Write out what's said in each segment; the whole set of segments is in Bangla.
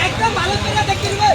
একদম ভালো করে দেখতে দিবে।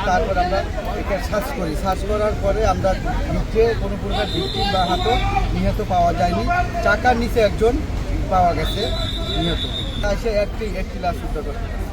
তারপর আমরা এটা সার্চ করি, সার্চ করার পরে আমরা নিচে কোনো প্রকার ভিকটিম বা নিহত পাওয়া যায়নি। চাকার নিচে একজন পাওয়া গেছে নিহত, সে একটি লাশ উদ্ধার করতে